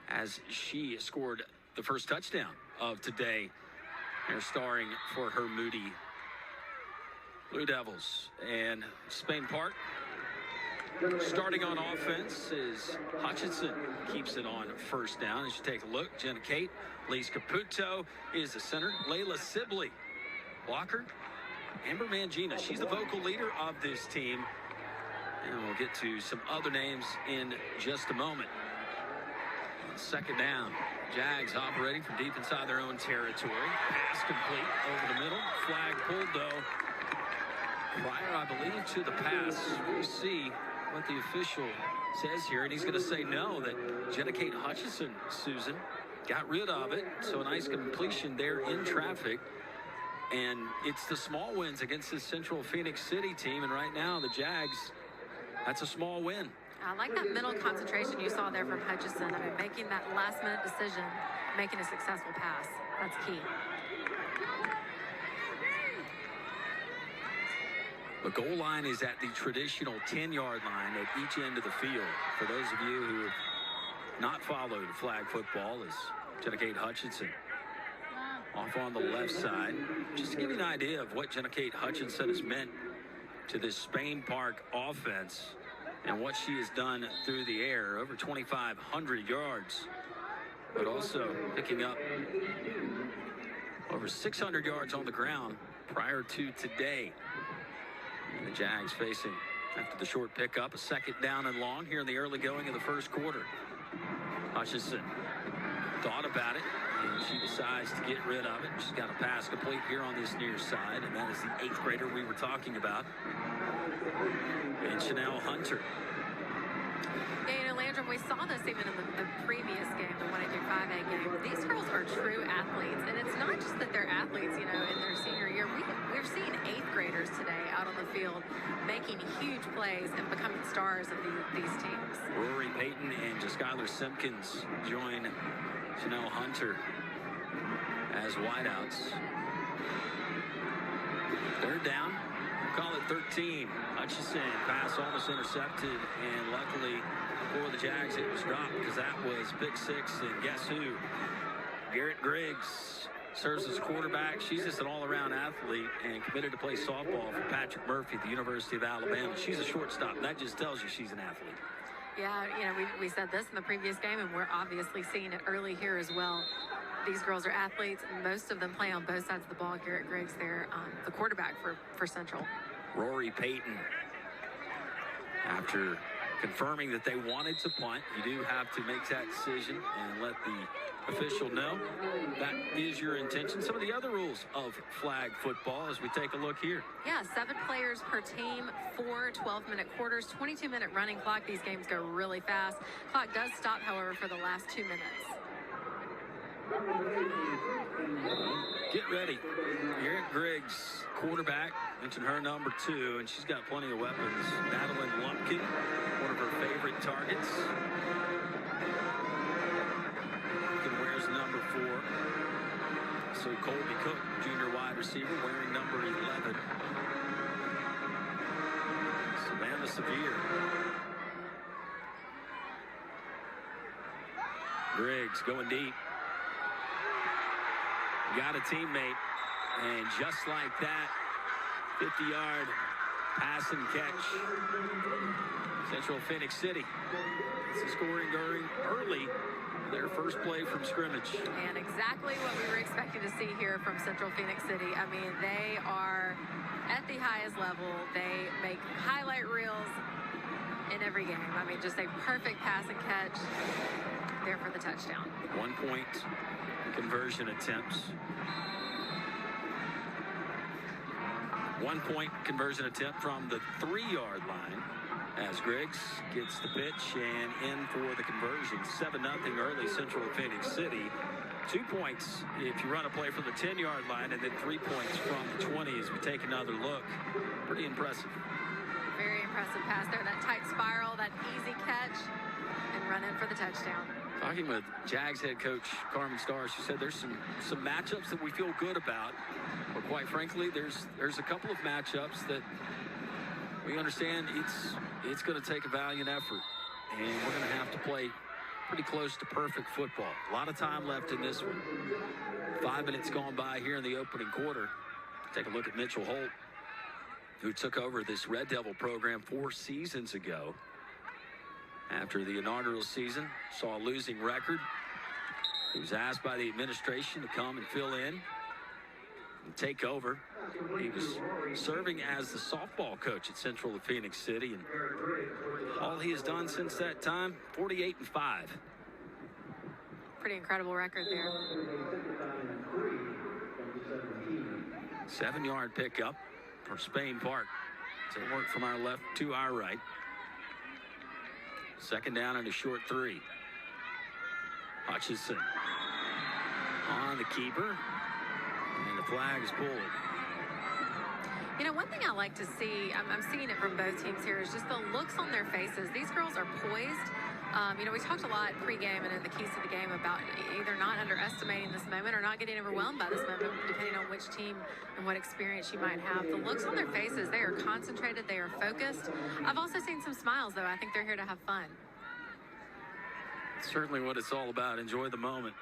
as she scored the first touchdown of today. They're starring for her Moody Blue Devils. And Spain Park starting on offense is Hutchinson. Keeps it on first down. As you take a look, Jenna Kate, Lise Caputo is the center. Layla Sibley, blocker. Amber Mangina, she's the vocal leader of this team. And we'll get to some other names in just a moment. On second down, Jags operating from deep inside their own territory. Pass complete over the middle. Flag pulled, though. Prior, I believe, to the pass. We'll see what the official says here. And he's going to say no, that Jenna Kate Hutchinson, Susan, got rid of it. So a nice completion there in traffic. And it's the small wins against this Central Phoenix City team. And right now, the Jags, that's a small win. I like that mental concentration you saw there from Hutchinson. I mean, making that last-minute decision, making a successful pass. That's key. The goal line is at the traditional 10-yard line at each end of the field. For those of you who have not followed flag football, is Jenna Kate Hutchinson off on the left side. Just to give you an idea of what Jenna Kate Hutchinson has meant to this Spain Park offense and what she has done through the air. Over 2,500 yards, but also picking up over 600 yards on the ground prior to today. And the Jags facing, after the short pickup, a second down and long here in the early going of the first quarter. Hutchinson thought about it, and she decides to get rid of it. She's got a pass complete here on this near side, and that is the 8th grader we were talking about, and Chanel Hunter. Yeah, you know, Landrum, we saw this even in the previous game, the 1A through 5A game. These girls are true athletes, and it's not just that they're athletes, you know, in their senior year. We're seeing 8th graders today out on the field making huge plays and becoming stars of these teams. Rory Payton and Skylar Simpkins join Chanel Hunter as wideouts. Third down. We'll call it 13. Hutchinson pass almost intercepted, and luckily for the Jags it was dropped because that was pick 6. And guess who? Garrett Griggs serves as quarterback. She's just an all-around athlete and committed to play softball for Patrick Murphy at the University of Alabama. She's a shortstop. That just tells you she's an athlete. Yeah, you know, we said this in the previous game, and we're obviously seeing it early here as well. These girls are athletes. Most of them play on both sides of the ball. Garrett Griggs there, the quarterback for Central. Rory Payton, after confirming that they wanted to punt, you do have to make that decision and let the official know that is your intention. Some of the other rules of flag football as we take a look here. Yeah, 7 players per team, 4 12-minute quarters, 22-minute running clock. These games go really fast. Clock does stop, however, for the last 2 minutes. Get ready. Garrett Griggs, quarterback. Mentioned her number 2, and she's got plenty of weapons. Madeline Lumpkin, one of her favorite targets. Lumpkin wears number 4. So Colby Cook, junior wide receiver, wearing number 11. Savannah Sevier. Griggs going deep. Got a teammate, and just like that, 50-yard pass and catch. Central Phoenix City. It's a scoring early. Their first play from scrimmage. And exactly what we were expecting to see here from Central Phoenix City. I mean, they are at the highest level. They make highlight reels in every game. I mean, just a perfect pass and catch there for the touchdown. 1-point conversion attempts. 1-point conversion attempt from the 3-yard line as Griggs gets the pitch and in for the conversion. 7-0 early Central Phoenix City. 2 points if you run a play from the 10-yard line, and then 3 points from the 20 as we take another look. Pretty impressive. Very impressive pass there. That tight spiral, that easy catch, and run in for the touchdown. Talking with Jags head coach Carmen Starr, she said there's some matchups that we feel good about, but quite frankly, there's a couple of matchups that we understand it's going to take a valiant effort, and we're going to have to play pretty close to perfect football. A lot of time left in this one. 5 minutes gone by here in the opening quarter. Take a look at Mitchell Holt, who took over this Red Devil program 4 seasons ago. After the inaugural season, saw a losing record. He was asked by the administration to come and fill in and take over. He was serving as the softball coach at Central of Phenix City, and all he has done since that time, 48-5. Pretty incredible record there. 7-yard pickup for Spain Park. So it worked from our left to our right. 2nd down and a short 3. Hutchinson on the keeper, and the flag is pulled. You know, one thing I like to see, I'm seeing it from both teams here, is just the looks on their faces. These girls are poised. You know, we talked a lot pregame and in the keys to the game about either not underestimating this moment or not getting overwhelmed by this moment, depending on which team and what experience you might have. The looks on their faces, they are concentrated, they are focused. I've also seen some smiles, though. I think they're here to have fun. It's certainly what it's all about. Enjoy the moment.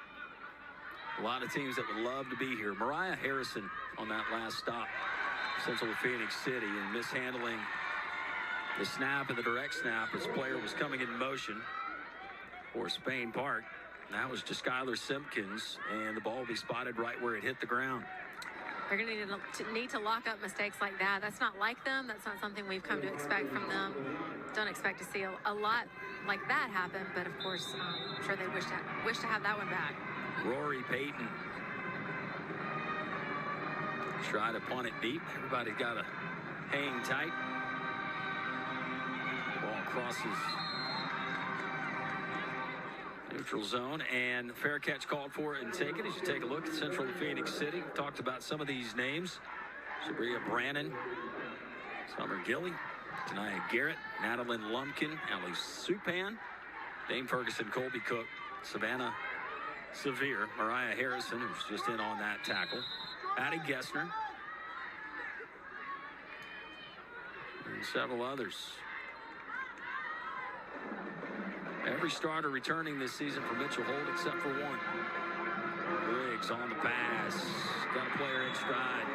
A lot of teams that would love to be here. Mariah Harrison on that last stop. Central Phoenix City, and mishandling the snap and the direct snap as player was coming in motion for Spain Park. That was just Skylar Simpkins, and the ball will be spotted right where it hit the ground. They're going to need to lock up mistakes like that. That's not like them. That's not something we've come to expect from them. Don't expect to see a lot like that happen, but of course, I'm sure they wish to have that one back. Rory Payton tried to punt it deep. Everybody's got to hang tight. The ball crosses neutral zone, and fair catch called for it and taken. As you take a look at Central Phoenix City, we talked about some of these names. Sabria Brannon, Summer Gilly, Tanaya Garrett, Madeline Lumpkin, Allie Supan, Dane Ferguson, Colby Cook, Savannah Severe, Mariah Harrison, who's just in on that tackle, Addie Gessner, and several others. Every starter returning this season for Mitchell Holt except for one. Briggs on the pass. Got a player in stride.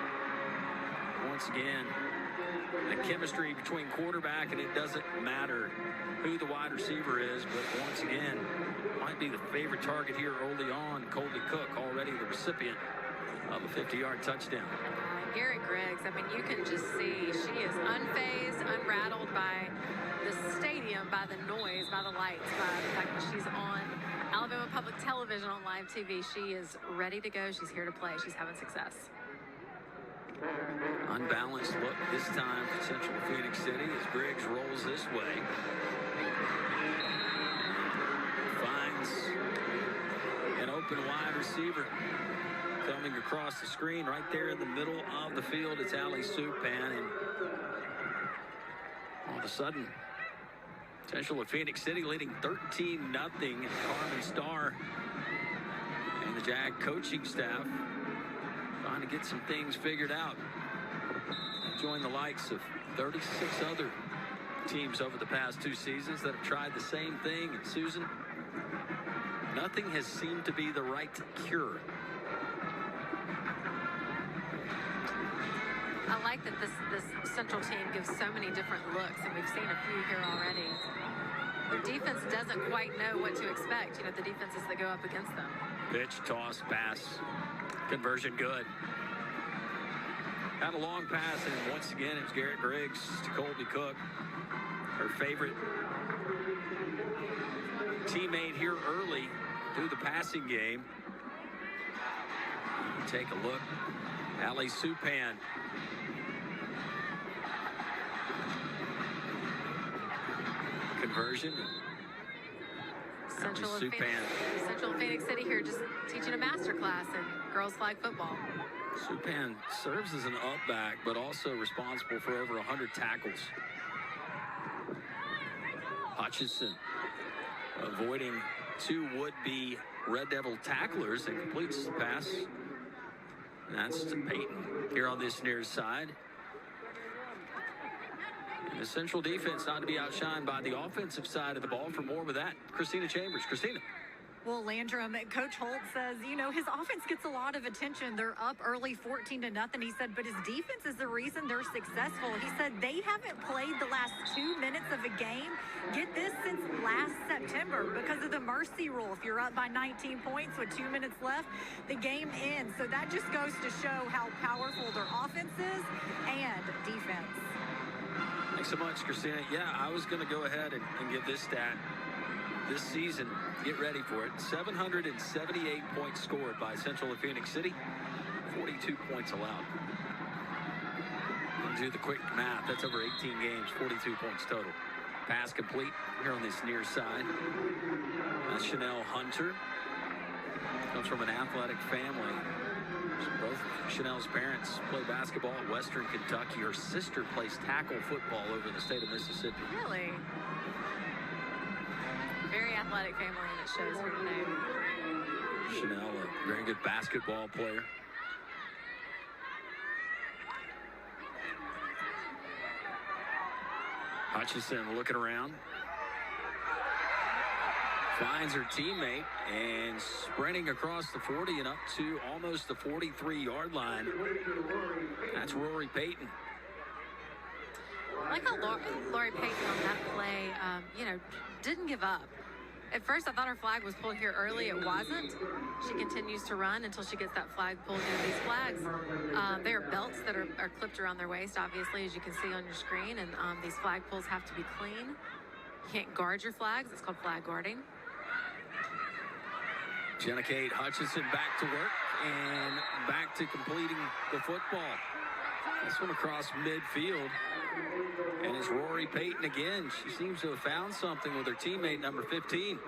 Once again, the chemistry between quarterback, and it doesn't matter who the wide receiver is, but once again, might be the favorite target here early on. Colby Cook, already the recipient of a 50-yard touchdown. Garrett Griggs, I mean, you can just see she is unfazed, unrattled by the stadium, by the noise, by the lights, by the fact that she's on Alabama Public Television on live TV. She is ready to go. She's here to play. She's having success. Unbalanced look this time for Central Phoenix City as Griggs rolls this way. And finds an open wide receiver. Coming across the screen right there in the middle of the field, it's Allie Supan, and all of a sudden, Central of Phoenix City leading 13-0. Carmen Starr and the Jag coaching staff trying to get some things figured out. They join the likes of 36 other teams over the past 2 seasons that have tried the same thing. And Susan, nothing has seemed to be the right cure. I like that this Central team gives so many different looks, and we've seen a few here already. Their defense doesn't quite know what to expect. You know, the defenses that go up against them. Pitch, toss, pass, conversion good. Had a long pass, and once again, it's Garrett Griggs to Colby Cook. Her favorite teammate here early through the passing game. Take a look. Allie Supan. Conversion. Central Phoenix City here just teaching a master class in girls flag football. Supan serves as an up back, but also responsible for over 100 tackles. Hutchinson avoiding 2 would-be Red Devil tacklers and completes the pass. And that's to Peyton here on this near side. And The Central defense not to be outshined by the offensive side of the ball. For more with that, Christina Chambers. Christina. Well, Landrum, Coach Holt says, you know, his offense gets a lot of attention. They're up early 14-0. He said, but his defense is the reason they're successful. He said they haven't played the last 2 minutes of a game, get this, since last September because of the mercy rule. If you're up by 19 points with 2 minutes left, the game ends. So that just goes to show how powerful their offense is and defense. Thanks so much, Christina. Yeah, I was going to go ahead and give this stat. This season, get ready for it, 778 points scored by Central of Phenix City, 42 points allowed. Do the quick math, that's over 18 games, 42 points total. Pass complete here on this near side. That's Chanel Hunter. Comes from an athletic family. Both Chanel's parents play basketball at Western Kentucky. Her sister plays tackle football over in the state of Mississippi. Really? Very athletic family, and it shows her today. Chanel, a very good basketball player. Hutchison looking around. Finds her teammate and sprinting across the 40 and up to almost the 43-yard line. That's Rory Payton. I like how Lori Payton on that play, you know, didn't give up. At first, I thought her flag was pulled here early. It wasn't. She continues to run until she gets that flag pulled. You know, these flags, they are belts that are clipped around their waist, obviously, as you can see on your screen. And these flag pulls have to be clean. You can't guard your flags. It's called flag guarding. Jenna Kate Hutchison back to work and back to completing the football. This one across midfield. And it's Rory Payton again. She seems to have found something with her teammate, number 15.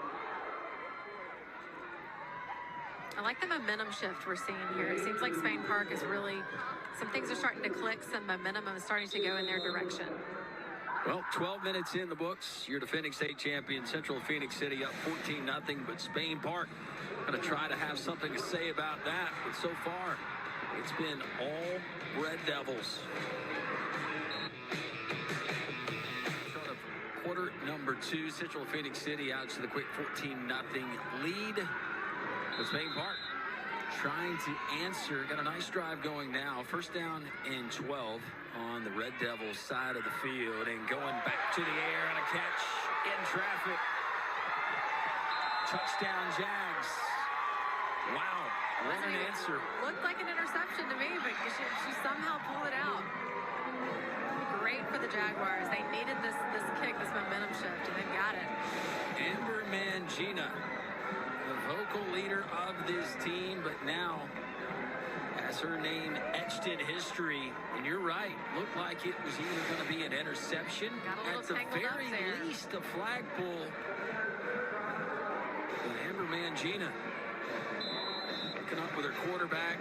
I like the momentum shift we're seeing here. It seems like Spain Park is really, some things are starting to click, some momentum is starting to go in their direction. Well, 12 minutes in the books. You're the Phoenix State champion, Central Phoenix City up 14-0, but Spain Park going to try to have something to say about that. But so far, it's been all Red Devils. Quarter number 2, Central Phoenix City out to the quick 14-0 lead. But Spain Park trying to answer. Got a nice drive going now. First down and 12 on the Red Devils side of the field. And going back to the air and a catch in traffic. Touchdown Jags. Wow, what an answer. Looked like an interception to me, but she somehow pulled it out. Great for the Jaguars. They needed this kick, this momentum shift, and they've got it. Amber Mangina, the vocal leader of this team, but now has her name etched in history. And you're right, looked like it was either going to be an interception, at the very least a flag pull. And Amber Mangina looking up with her quarterback,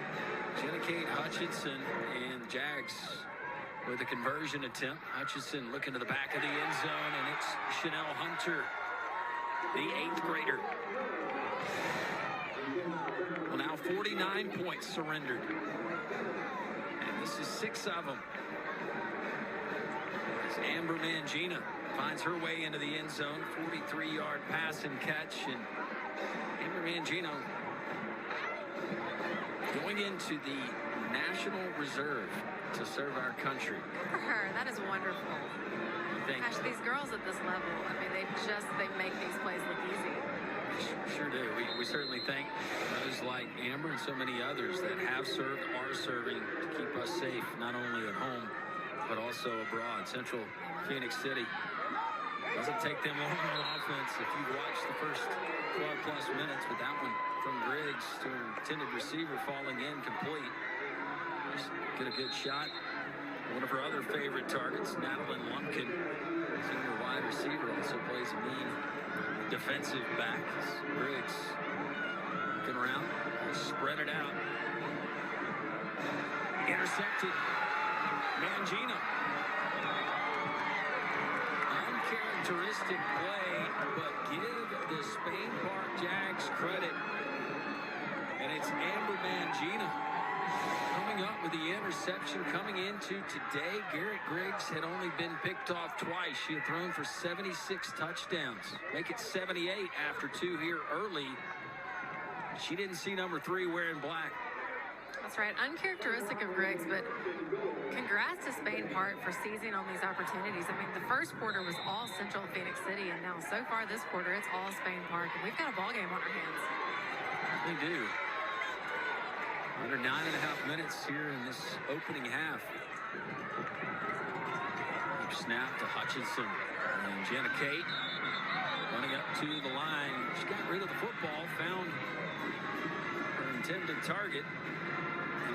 Jenna Kate Hutchinson, and the Jags with a conversion attempt. Hutchinson looking to the back of the end zone, and it's Chanel Hunter, the 8th grader. Well, now 49 points surrendered. And this is 6 of them. As Amber Mangina finds her way into the end zone, 43-yard pass and catch. And Amber Mangina going into the National Reserve to serve our country. Good for her. That is wonderful. Gosh, these girls at this level, I mean, they make these plays look easy. Sure do. We certainly thank those like Amber and so many others that have served, are serving to keep us safe, not only at home, but also abroad. Central Phoenix City doesn't take them long on offense. If you watch the first 12-plus minutes, but that one from Griggs to an intended receiver falling in complete. Just get a good shot. One of her other favorite targets, Madeline Lumpkin, senior wide receiver, also plays a mean defensive back. Griggs looking around, spread it out. Intercepted. Mangina. Uncharacteristic play, but give the Spain Park Jags credit. And it's Amber Mangina Coming up with the interception coming into today, Garrett Griggs had only been picked off twice. She had thrown for 76 touchdowns. Make it 78 after 2 here early. She didn't see number 3 wearing black. That's right. Uncharacteristic of Griggs, but congrats to Spain Park for seizing on these opportunities. I mean, the first quarter was all Central Phoenix City, and now so far this quarter, it's all Spain Park, and we've got a ball game on our hands. We do. Under 9.5 minutes here in this opening half. Snap to Hutchinson, and Jenna Kate running up to the line. She got rid of the football, found her intended target,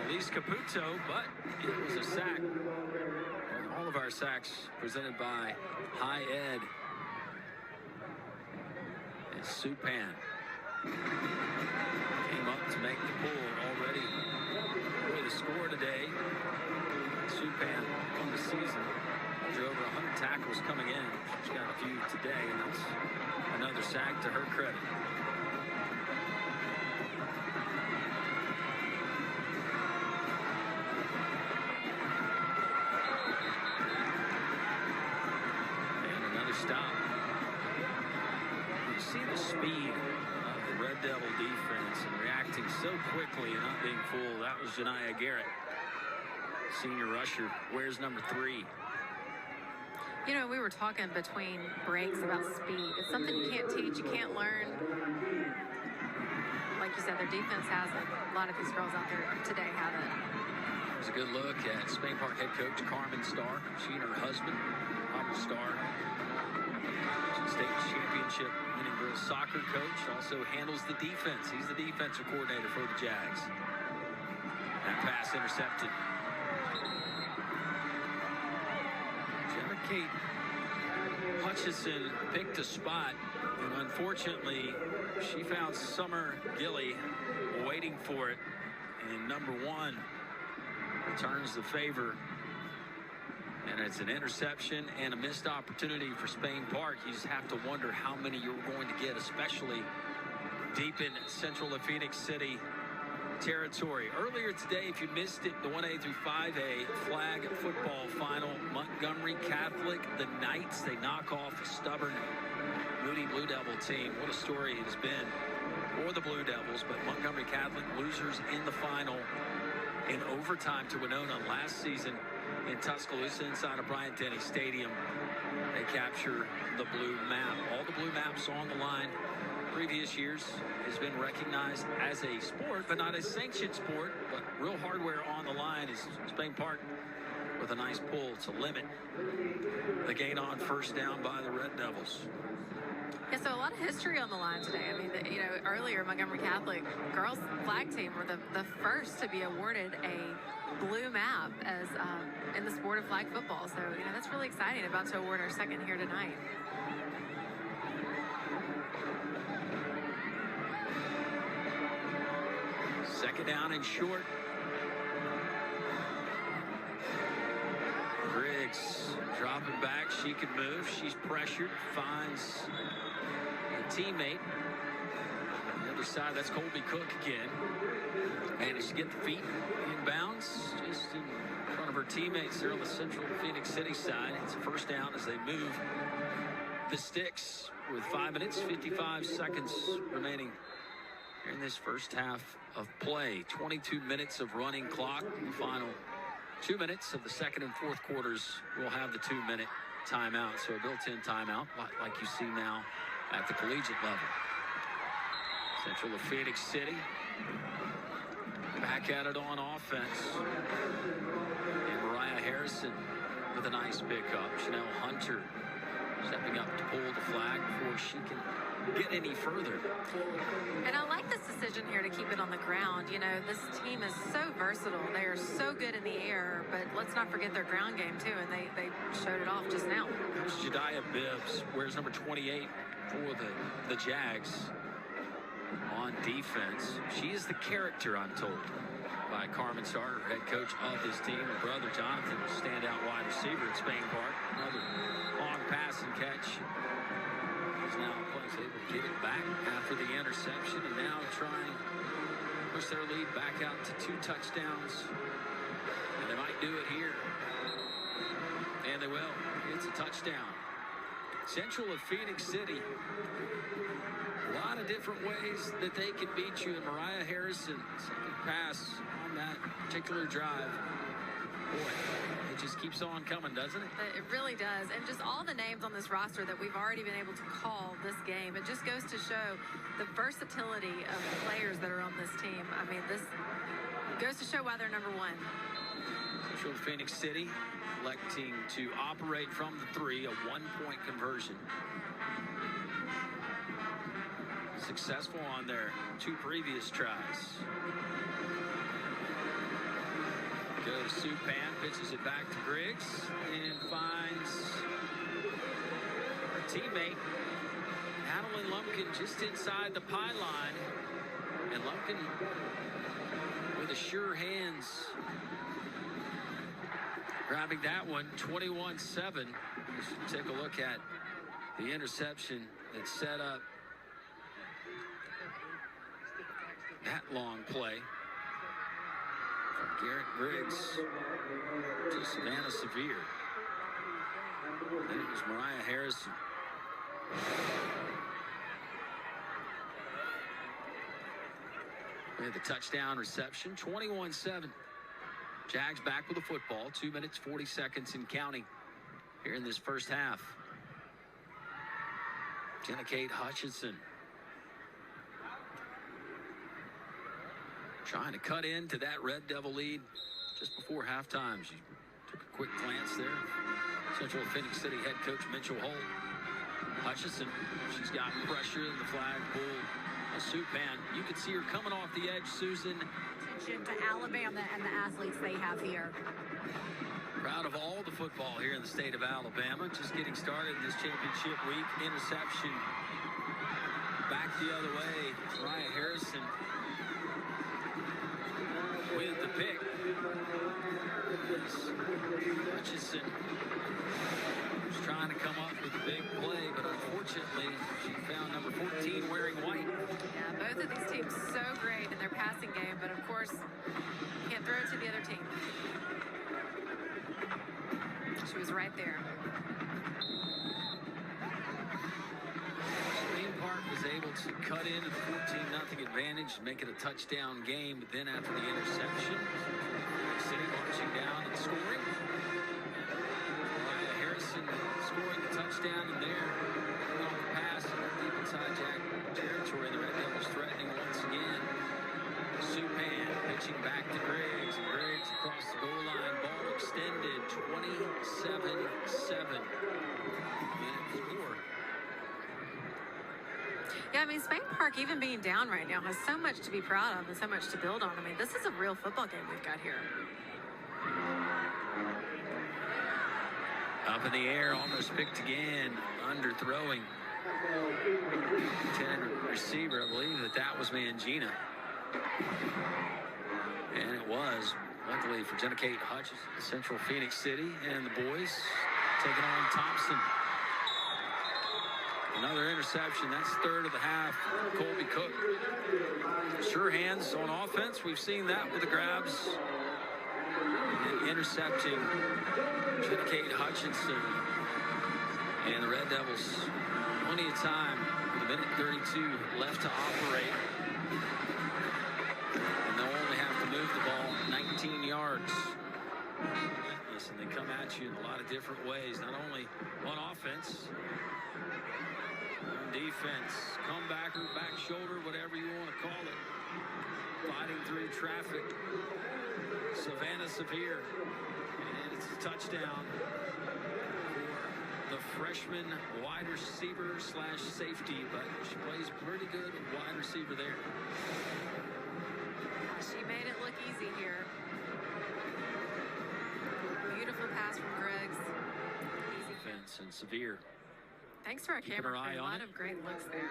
Elise Caputo, but it was a sack. And all of our sacks presented by High Ed. And Supan came up to make the pull already. With a score today, Supan on the season after over 100 tackles coming in. She's got a few today, and that's another sack to her credit. Stop. You see the speed of the Red Devil defense and reacting so quickly and not being fooled. That was Janiah Garrett, senior rusher. Where's number 3? You know, we were talking between breaks about speed. It's something you can't teach, you can't learn. Like you said, their defense has it. A lot of these girls out there today have it. It was a good look at Spain Park head coach Carmen Starr. She and her husband, Robert Starr, state championship winning girls soccer coach, also handles the defense. He's the defensive coordinator for the Jags. That pass intercepted. Jenna Kate Hutchison picked a spot, and unfortunately, she found Summer Gilly waiting for it, and number 1 returns the favor. And it's an interception and a missed opportunity for Spain Park. You just have to wonder how many you're going to get, especially deep in central of Phoenix City territory. Earlier today, if you missed it, the 1A through 5A flag football final, Montgomery Catholic, the Knights, they knock off a stubborn Moody Blue Devil team. What a story it has been for the Blue Devils, but Montgomery Catholic losers in the final in overtime to Winona last season in Tuscaloosa inside of Bryant-Denny Stadium. They capture the blue map. All the blue maps on the line. Previous years has been recognized as a sport, but not a sanctioned sport. But real hardware on the line is Spain Park with a nice pull to limit the gain on first down by the Red Devils. Yeah, so a lot of history on the line today. I mean, you know, earlier Montgomery Catholic girls flag team were the first to be awarded a blue map as in the sport of flag football. So, you know, that's really exciting. About to award our second here tonight. Second down and short. Griggs dropping back. She can move. She's pressured. Finds a teammate. On the other side, that's Colby Cook again. Managed to get the feet in bounds just in front of her teammates there on the central Phoenix City side. It's a first down as they move the sticks with 5 minutes, 55 seconds remaining in this first half of play. 22 minutes of running clock. The final 2 minutes of the second and fourth quarters will have the 2-minute timeout. So a built-in timeout like you see now at the collegiate level. Central of Phoenix City back at it on offense. And Mariah Harrison with a nice pickup. Chanel Hunter stepping up to pull the flag before she can get any further. And I like this decision here to keep it on the ground. You know, this team is so versatile. They are so good in the air, but let's not forget their ground game too, and they showed it off just now. There's Jediah Bibbs, wears number 28 for the Jags on defense. She is the character, I'm told, by Carmen Starr, head coach of this team. Her brother Jonathan, standout wide receiver at Spain Park. Another long pass and catch. He's now able to get it back after the interception, and now trying to push their lead back out to 2 touchdowns. And they might do it here. And they will. It's a touchdown. Central of Phenix City. A lot of different ways that they can beat you. And Mariah Harrison, second pass on that particular drive. Boy, it just keeps on coming, doesn't it? It really does. And just all the names on this roster that we've already been able to call this game, it just goes to show the versatility of the players that are on this team. I mean, this goes to show why they're number 1. Central Phoenix City electing to operate from the 3, a 1-point conversion. Successful on their 2 previous tries. Go to Supan, pitches it back to Griggs, and finds a teammate, Adeline Lumpkin, just inside the pylon. And Lumpkin with a sure hands, grabbing that one, 21-7. You should take a look at the interception that set up that long play. From Garrett Griggs to Savannah Severe. Then it was Mariah Harrison. We had the touchdown reception, 21-7. Jags back with the football, 2 minutes, 40 seconds and counting here in this first half. Jenna Kate Hutchinson trying to cut into that Red Devil lead just before halftime. She took a quick glance there. Central Phoenix City head coach Mitchell Holt. Hutchinson, she's got pressure in the flag pull. Supan, you can see her coming off the edge, Susan. Attention to Alabama and the athletes they have here. Proud of all the football here in the state of Alabama. Just getting started in this championship week. Interception back the other way. Mariah Harrison with the pick. Hutchinson was trying to come up with a big play, but unfortunately she found number 14 wearing white. Yeah, both of these teams so great in their passing game, but of course can't throw it to the other team. She was right there. Spain Park was able to cut into the 14-0 advantage, make it a touchdown game, but then after the interception, City marching down and scoring. Mariah Harrison scoring the touchdown, and there, off the pass, deep inside Jag territory. The Red Devils threatening once again. Supan pitching back to Griggs. Griggs across the goal line. Ball extended. 27-7. Yeah, I mean, Spain Park, even being down right now, has so much to be proud of and so much to build on. I mean, this is a real football game we've got here. Up in the air, almost picked again. Underthrowing. Intended receiver, I believe that was Mangina. And it was. Luckily for Jenna Kate Hutchinson, Central Phoenix City, and the boys taking on Thompson. Another interception. That's third of the half. Colby Cook. Sure hands on offense. We've seen that with the grabs. And intercepting Jenna Kate Hutchinson. And the Red Devils, plenty of time with 1:32 left to operate. And they'll only have to move the ball 19 yards. Listen, they come at you in a lot of different ways. Not only on offense, on defense, comebacker, back shoulder, whatever you want to call it. Fighting through traffic. Savannah Severe. And it's a touchdown for the freshman wide receiver / safety, but she plays pretty good wide receiver there. She made it look easy here. Beautiful pass from Griggs. Easy Defense and Severe. Thanks to our camera crew. A lot of great looks there.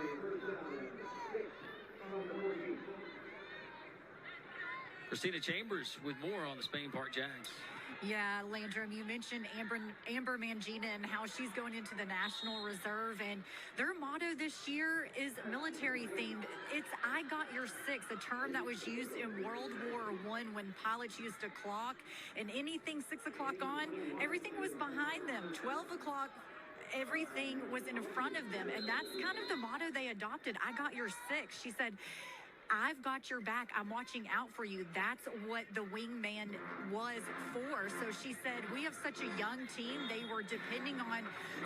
Christina Chambers with more on the Spain Park Jags. Yeah, Landrum, you mentioned Amber Mangina and how she's going into the National Reserve, and their motto this year is military themed. It's "I got your six," a term that was used in World War I when pilots used a clock, and anything 6 o'clock on, everything was behind them. 12 o'clock, everything was in front of them, and that's kind of the motto they adopted. "I got your six." She said, "I've got your back. I'm watching out for you." That's what the wingman was for. So she said, we have such a young team. They were depending on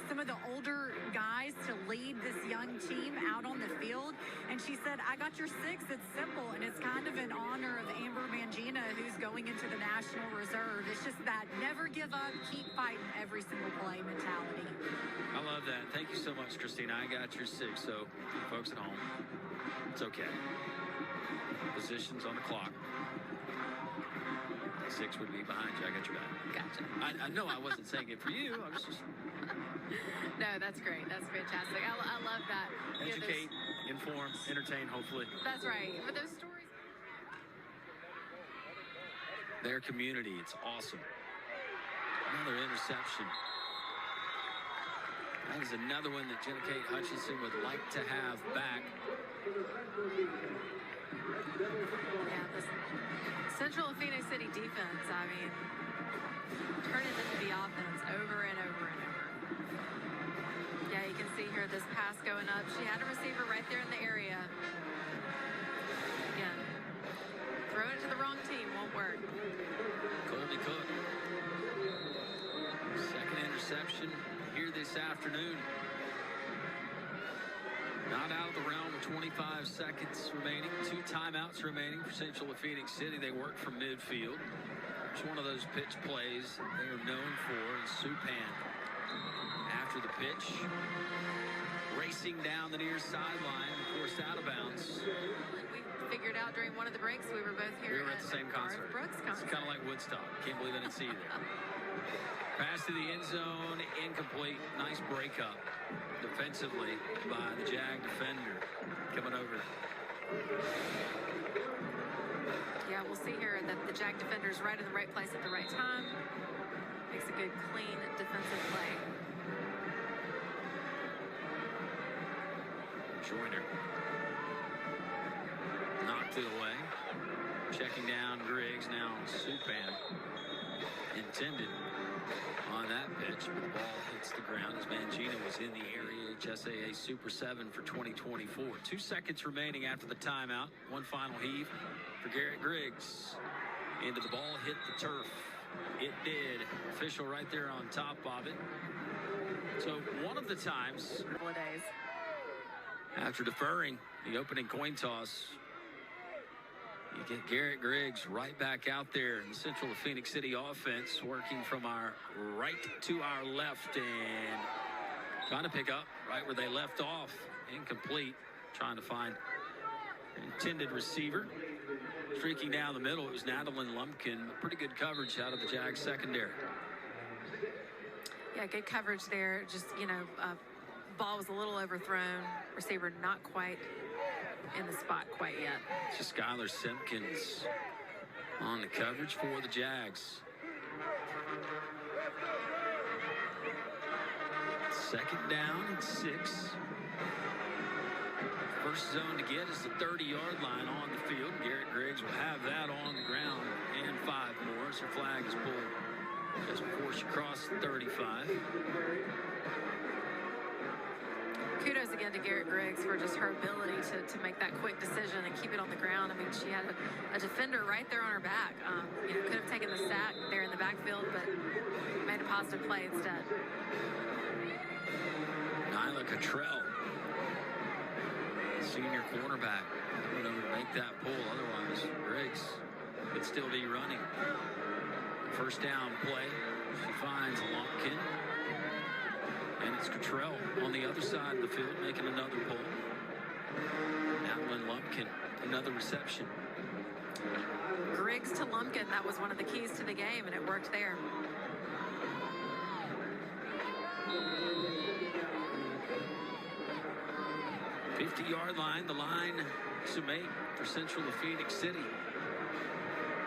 some of the older guys to lead this young team out on the field. And she said, "I got your six." It's simple, and it's kind of in honor of Amber Mangina, who's going into the National Reserve. It's just that never give up, keep fighting every single play mentality. I love that. Thank you so much, Christina. I got your six. So, folks at home, it's okay. Positions on the clock. Six would be behind you. I got your back. Gotcha. I know I wasn't saying it for you. I was just... No, that's great. That's fantastic. I love that. Educate, inform, entertain, hopefully. That's right. But those stories... Their community, it's awesome. Another interception. That is another one that Jenna Kate Hutchinson would like to have back. Yeah, this Central and Phoenix City defense, I mean, turning into the offense over and over and over. Yeah, you can see here this pass going up. She had a receiver right there in the area. Again, throw it to the wrong team, won't work. Colby Cook. Second interception here this afternoon. Not out of the realm with 25 seconds remaining. 2 timeouts remaining for Central of Phoenix City. They work from midfield. It's one of those pitch plays they are known for. And Supan, after the pitch, racing down the near sideline, forced out of bounds. We figured out during one of the breaks we were both here. We were at the same concert. Brooks concert. It's kind of like Woodstock. Can't believe I didn't see you there. Pass to the end zone, incomplete. Nice breakup defensively by the Jag defender coming over. Yeah, we'll see here that the Jag defender's right in the right place at the right time. Makes a good, clean defensive play. Joyner knocked it away. Checking down Griggs, now Supan intended on that pitch, but the ball hits the ground as Mangina was in the area. AHSAA Super 7 for 2024. 2 seconds remaining after the timeout. One final heave for Garrett Griggs. Into the ball, hit the turf. It did. Official right there on top of it. So one of the times, after deferring the opening coin toss, you get Garrett Griggs right back out there in the Central of Phoenix City offense, working from our right to our left and trying to pick up right where they left off. Incomplete. Trying to find an intended receiver. Streaking down the middle, it was Nadalyn Lumpkin. Pretty good coverage out of the Jags secondary. Yeah, good coverage there. Just, ball was a little overthrown. Receiver not quite in the spot quite yet. It's just Skylar Simpkins on the coverage for the Jags. Second down and 6. First zone to get is the 30-yard line on the field. Garrett Griggs will have that on the ground and 5 more as her flag is pulled just before she crossed the 35. Kudos again to Garrett Griggs for just her ability to make that quick decision and keep it on the ground. I mean, she had a defender right there on her back. Could have taken the sack there in the backfield, but made a positive play instead. Nyla Cottrell, senior cornerback, coming over to make that pull. Otherwise, Griggs could still be running. First down play. She finds Lumpkin. And it's Cottrell on the other side of the field making another pull. Nadalyn Lumpkin, another reception. Griggs to Lumpkin, that was one of the keys to the game, and it worked there. The 50-yard line, the line to make for Central of Phoenix City.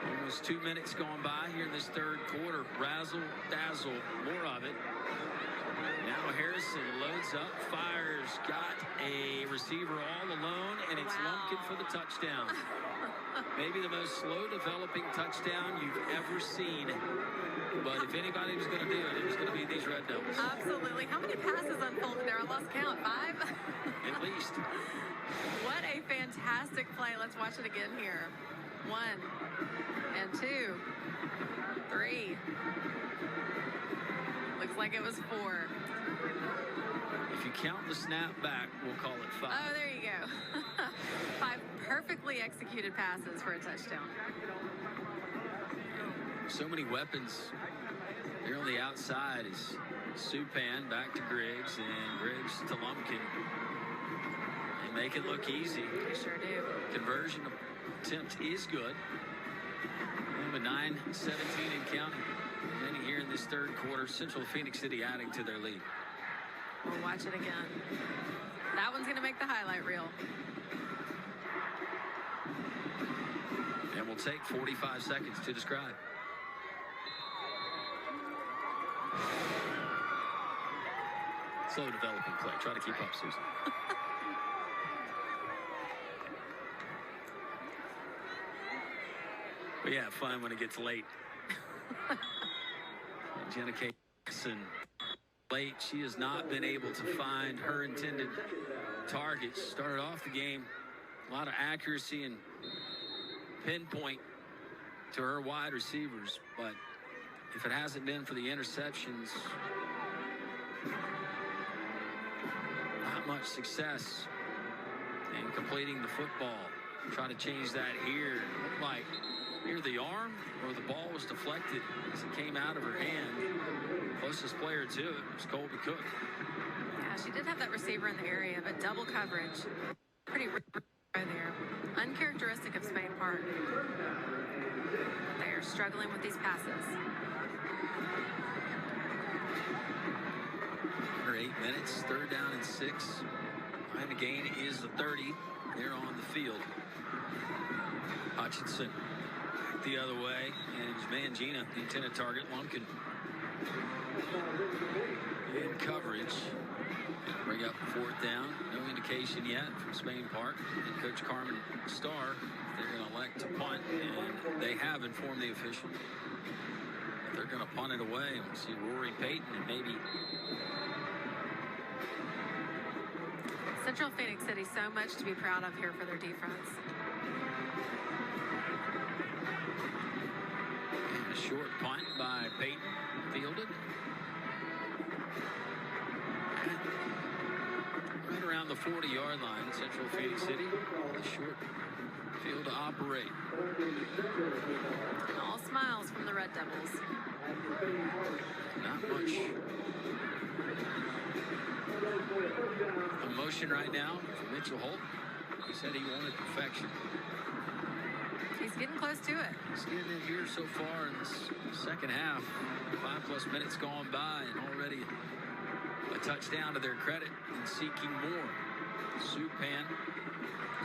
Almost 2 minutes gone by here in this third quarter. Razzle, dazzle, more of it. Now Harrison loads up, fires, got a receiver all alone, and it's Lumpkin for the touchdown. Maybe the most slow developing touchdown you've ever seen. But if anybody was going to do it, it was going to be these Red Devils. Absolutely. How many passes unfolded there? I lost count. 5? At least. What a fantastic play. Let's watch it again here. 1 and 2, 3. Looks like it was 4. If you count the snap back, we'll call it 5. Oh, there you go. 5 perfectly executed passes for a touchdown. So many weapons. Here on the outside is Supan back to Griggs, and Griggs to Lumpkin. They make it look easy. They sure do. Conversion attempt is good. But 9-17 and counting. And then here in this third quarter, Central Phoenix City adding to their lead. We'll watch it again. That one's going to make the highlight reel. And we'll take 45 seconds to describe. Slow developing play. Try to keep up, Susan. We have fun when it gets late. Jenna Cason late. She has not been able to find her intended targets. Started off the game, a lot of accuracy and pinpoint to her wide receivers, but if it hasn't been for the interceptions, not much success in completing the football. Try to change that here. Looked like near the arm, or the ball was deflected as it came out of her hand. Closest player to it was Colby Cook. Yeah, she did have that receiver in the area, but double coverage. Pretty right there. Uncharacteristic of Spain Park. They are struggling with these passes. For 8 minutes, 3rd down and 6. And the gain is the 30. They're on the field. Hutchinson the other way, and it's Mangina, the intended target. Lumpkin in coverage. Bring up 4th down. No indication yet from Spain Park. And Coach Carmen Starr, they're going to elect to punt, and they have informed the official. They're going to punt it away, and we'll see Rory Payton and maybe Central Phoenix City, so much to be proud of here for their defense. And a short punt by Payton, fielded. Right around the 40-yard line, Central Phoenix City, a short field to operate. And all smiles from the Red Devils. Not much emotion right now for Mitchell Holt. He said he wanted perfection. He's getting close to it. He's getting it here so far in this second half. 5+ minutes gone by, and already a touchdown to their credit and seeking more. Supan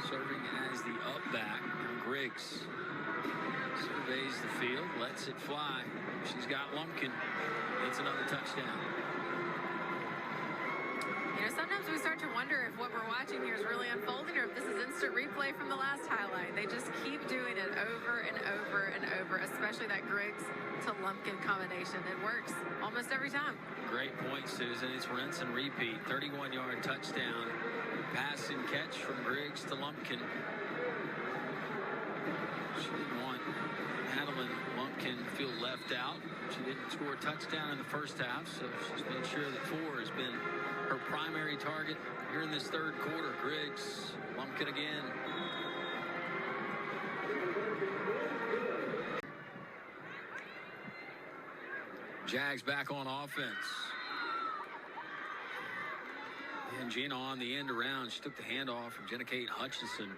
serving as the up back. Griggs surveys the field, lets it fly. She's got Lumpkin. It's another touchdown. You know, sometimes we start to wonder if what we're watching here is really unfolding or if this is instant replay from the last highlight. They just keep doing it over and over and over, especially that Griggs to Lumpkin combination. It works almost every time. Great point, Susan. It's rinse and repeat. 31-yard touchdown. Pass and catch from Griggs to Lumpkin. She didn't want Madeline Lumpkin to feel left out. She didn't score a touchdown in the first half, so she's made sure that 4 has been her primary target here in this third quarter. Griggs, Lumpkin again. Jags back on offense. And Gina on the end around. She took the handoff from Jenna Kate Hutchinson.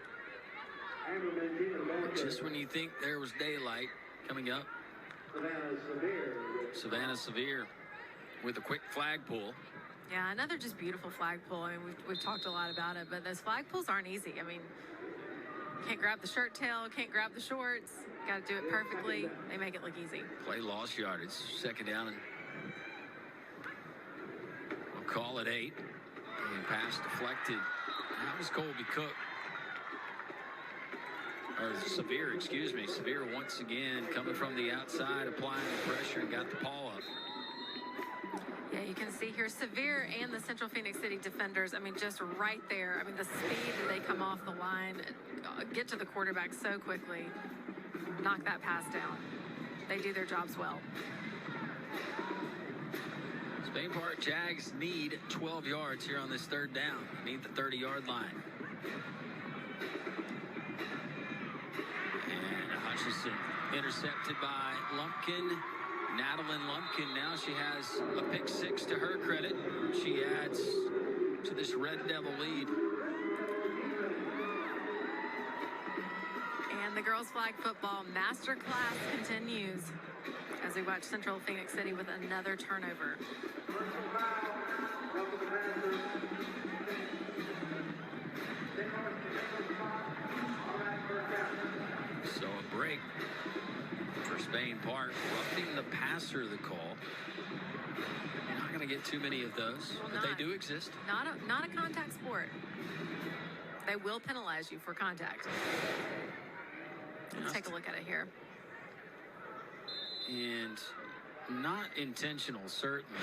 Just when you think there was daylight coming up, Savannah Severe with a quick flag pull. Yeah, another just beautiful flag pull. I mean, we've talked a lot about it, but those flag pulls aren't easy. I mean, Can't grab the shirt tail, can't grab the shorts. Got to do it perfectly. They make it look easy. Play lost yardage. Second down, and we'll call it 8. And pass deflected. That was Colby Cook. Or Severe, excuse me. Severe once again coming from the outside, applying the pressure, and got the ball up. Yeah, you can see here Severe and the Central Phoenix City defenders, I mean, just right there. I mean, the speed that they come off the line, get to the quarterback so quickly, knock that pass down. They do their jobs well. Spain Park Jags need 12 yards here on this third down. Need the 30-yard line. And Hutchinson intercepted by Lumpkin. Madeline Lumpkin, now she has a pick 6 to her credit. She adds to this Red Devil lead. And the girls flag football masterclass continues as we watch Central Phoenix City with another turnover. So a break for Spain Park. Roughing the passer, the call. You're not going to get too many of those, but they do exist. Not a contact sport. They will penalize you for contact. Let's take a look at it here. And not intentional, certainly.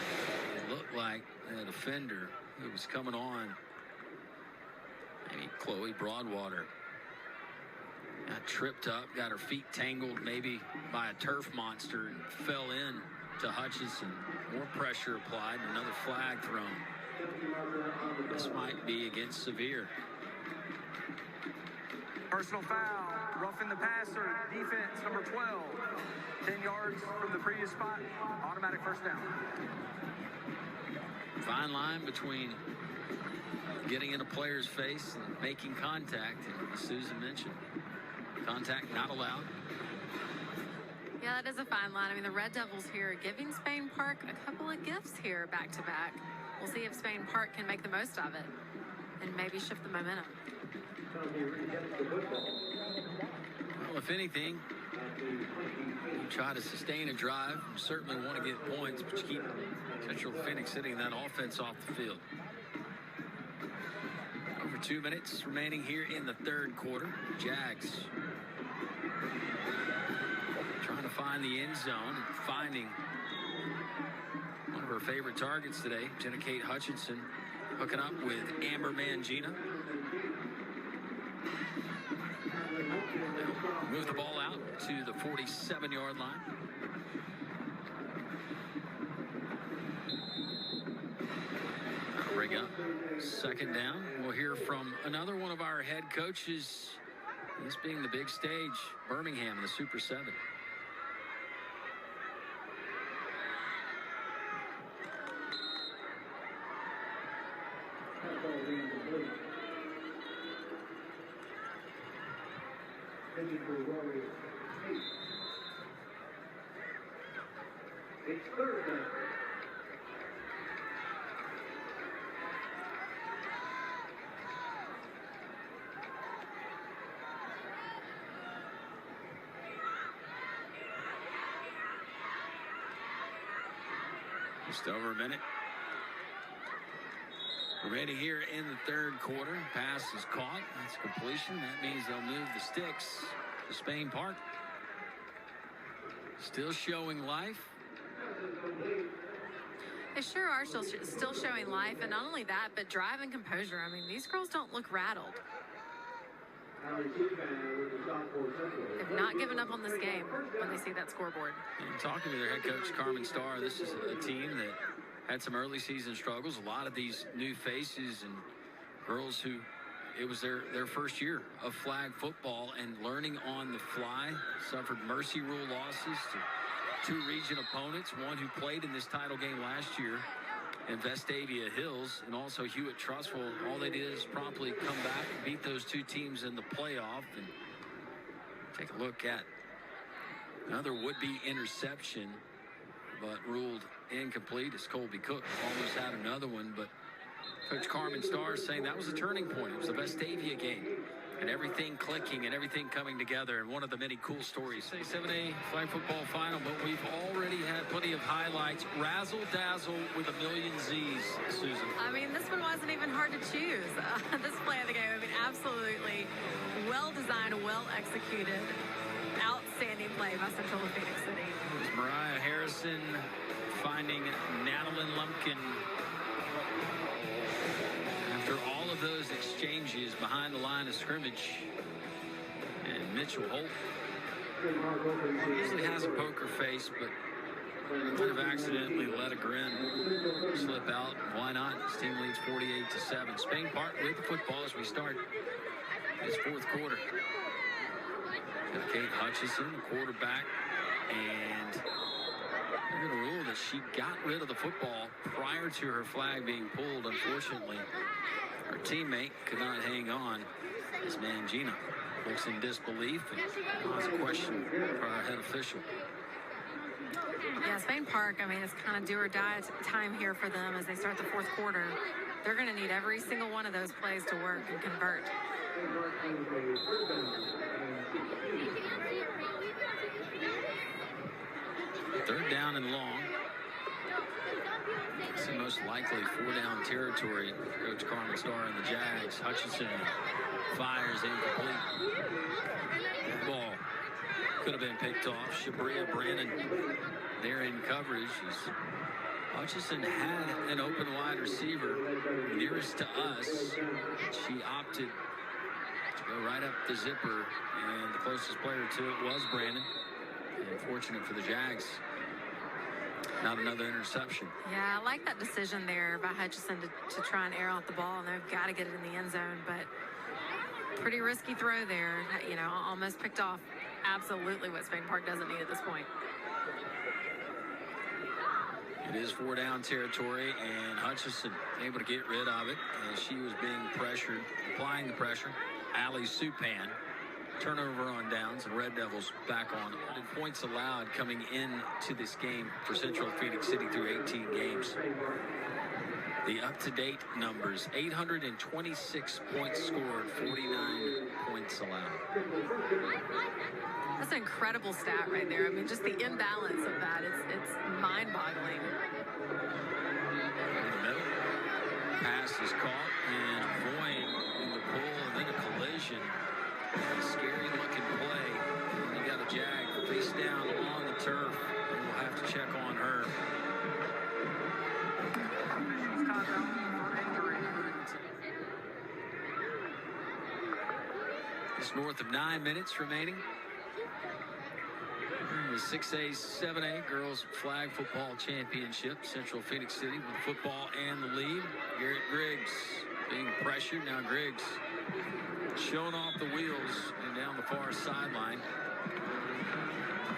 It looked like a defender who was coming on, maybe Chloe Broadwater, got tripped up, got her feet tangled maybe by a turf monster, and fell in to Hutchinson. More pressure applied, and another flag thrown. This might be against Severe. Personal foul, roughing the passer, defense number 12. 10 yards from the previous spot, automatic first down. Fine line between getting in a player's face and making contact, and as Susan mentioned, contact not allowed. Yeah, that is a fine line. I mean, the Red Devils here giving Spain Park a couple of gifts here back to back. We'll see if Spain Park can make the most of it and maybe shift the momentum. Well, if anything, you try to sustain a drive. You certainly want to get points, but you keep Central Phoenix City and that offense off the field. Over 2 minutes remaining here in the third quarter. Jags trying to find the end zone and finding one of her favorite targets today, Jenna Kate Hutchinson, hooking up with Amber Mangina. Move the ball out to the 47-yard line. That'll bring up second down. We'll hear from another one of our head coaches, this being the big stage, Birmingham in the Super 7. It's third down. Just over a minute remaining here in the third quarter. Pass is caught. That's completion. That means they'll move the sticks to Spain Park. Still showing life. They sure are still showing life, and not only that, but drive and composure. I mean, these girls don't look rattled. They've not given up on this game when they see that scoreboard. And talking to their head coach, Carmen Starr, this is a team that had some early season struggles. A lot of these new faces and girls who it was their first year of flag football and learning on the fly, suffered mercy rule losses to 2 region opponents, one who played in this title game last year in Vestavia Hills, and also Hewitt Trustful. All they did is promptly come back and beat those 2 teams in the playoff. And take a look at another would-be interception, but ruled incomplete as Colby Cook almost had another one. But Coach Carmen Starr saying that was a turning point. It was the Vestavia game. and everything clicking and everything coming together. And one of the many cool stories. 6A-7A flag football final, but we've already had plenty of highlights. Razzle dazzle with a million Z's, Susan. I mean, this one wasn't even hard to choose. This play of the game, I mean, absolutely well designed, well executed. Outstanding play by Central of Phenix City. It's Mariah Harrison finding Natalie Lumpkin. After all of those exchanges behind the line of scrimmage, and Mitchell Holt usually has a poker face, but might have accidentally let a grin slip out. Why not? His team leads 48-7. Spain Park with the football as we start this fourth quarter. Kate Hutchison, the quarterback, and they're going to rule that she got rid of the football prior to her flag being pulled. Unfortunately, her teammate could not hang on as Mangina looks in disbelief and has a question for our head official. Yeah, Spain Park, I mean, it's kind of do or die time here for them as they start the fourth quarter. They're going to need every single one of those plays to work and convert. Third down and long. It's the most likely four-down territory for Coach Carmen Starr and the Jags. Hutchinson fires incomplete. Ball could have been picked off. Shabria Brannon there in coverage. Hutchison had an open wide receiver nearest to us. She opted to go right up the zipper, and the closest player to it was Brandon. Unfortunate for the Jags. Not another interception. Yeah, I like that decision there by Hutchison to try and air out the ball, and they've got to get it in the end zone, but pretty risky throw there. You know, almost picked off absolutely what Spain Park doesn't need at this point. It is four-down territory, and Hutchison able to get rid of it as she was being pressured, applying the pressure. Allie Supan, turnover on downs, and Red Devils back on. Points allowed coming into this game for Central Phoenix City through 18 games. The up-to-date numbers: 826 points scored, 49 points allowed. That's an incredible stat right there. I mean, just the imbalance of that, it's mind-boggling. In the middle, pass is caught, and Voyne in the pull, and then a collision. A scary-looking play. And you got a Jag face down on the turf, and we'll have to check on her. Just north of 9 minutes remaining. The 6A-7A Girls Flag Football Championship. Central Phoenix City with the football and the lead. Garrett Griggs being pressured. Now Griggs showing off the wheels and down the far sideline.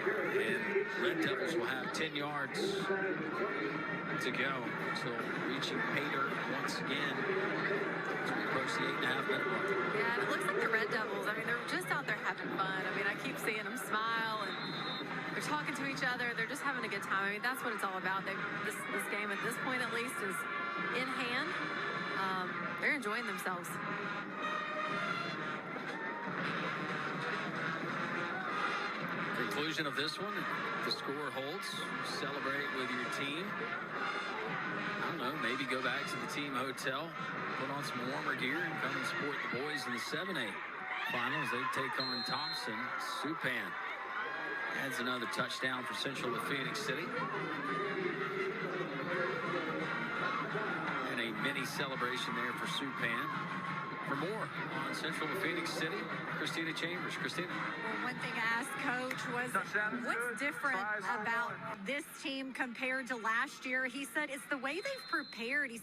And Red Devils will have 10 yards to go until reaching Pater once again as we approach the 8.5-minute mark. Yeah, and it looks like the Red Devils, I mean, they're just out there having fun. I mean, I keep seeing them smile, and they're talking to each other. They're just having a good time. I mean, that's what it's all about. This game, at this point at least, is in hand. They're enjoying themselves. Conclusion of this one, if the score holds, celebrate with your team. I don't know, maybe go back to the team hotel, put on some warmer gear, and come and support the boys in the 7A finals. They take on Thompson. Supan adds another touchdown for Central of Phoenix City. And a mini celebration there for Supan. For more on Central of Phoenix City, Christina Chambers. Christina. Well, one thing I asked Coach was, what's different about this team compared to last year? He said it's the way they've prepared. He